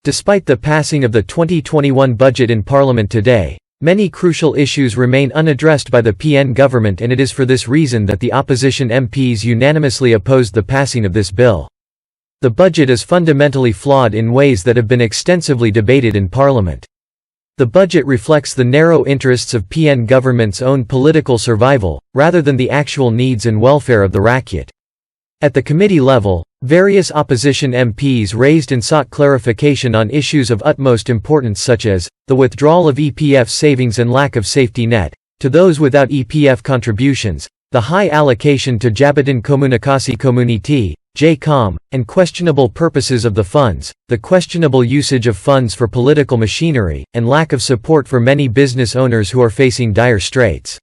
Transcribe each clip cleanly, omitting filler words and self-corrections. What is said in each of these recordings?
Despite the passing of the 2021 budget in Parliament today, many crucial issues remain unaddressed by the PN government, and it is for this reason that the opposition MPs unanimously opposed the passing of this bill. The budget is fundamentally flawed in ways that have been extensively debated in Parliament. The budget reflects the narrow interests of PN government's own political survival, rather than the actual needs and welfare of the rakyat. At the committee level, various opposition MPs raised and sought clarification on issues of utmost importance such as, the withdrawal of EPF savings and lack of safety net, to those without EPF contributions, the high allocation to Jabatan Komunikasi Komuniti, JCOM, and questionable purposes of the funds, the questionable usage of funds for political machinery, and lack of support for many business owners who are facing dire straits.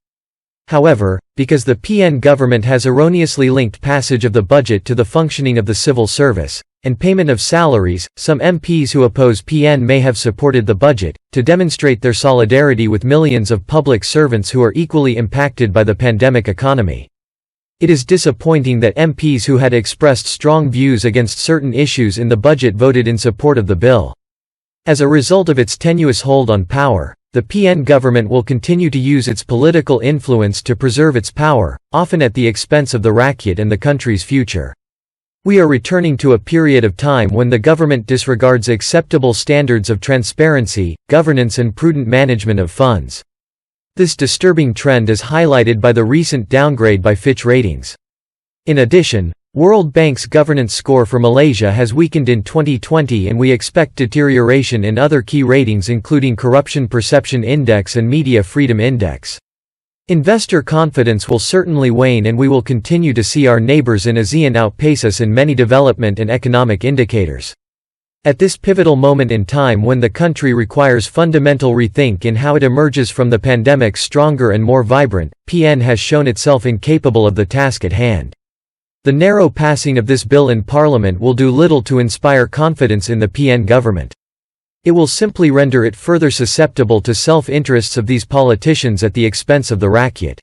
However, because the PN government has erroneously linked passage of the budget to the functioning of the civil service, and payment of salaries, some MPs who oppose PN may have supported the budget, to demonstrate their solidarity with millions of public servants who are equally impacted by the pandemic economy. It is disappointing that MPs who had expressed strong views against certain issues in the budget voted in support of the bill. As a result of its tenuous hold on power, the PN government will continue to use its political influence to preserve its power, often at the expense of the rakyat and the country's future. We are returning to a period of time when the government disregards acceptable standards of transparency, governance and prudent management of funds. This disturbing trend is highlighted by the recent downgrade by Fitch Ratings. In addition, World Bank's governance score for Malaysia has weakened in 2020, and we expect deterioration in other key ratings including Corruption Perception Index and Media Freedom Index. Investor confidence will certainly wane, and we will continue to see our neighbors in ASEAN outpace us in many development and economic indicators. At this pivotal moment in time when the country requires fundamental rethink in how it emerges from the pandemic stronger and more vibrant, PN has shown itself incapable of the task at hand. The narrow passing of this bill in Parliament will do little to inspire confidence in the PN government. It will simply render it further susceptible to self-interests of these politicians at the expense of the rakyat.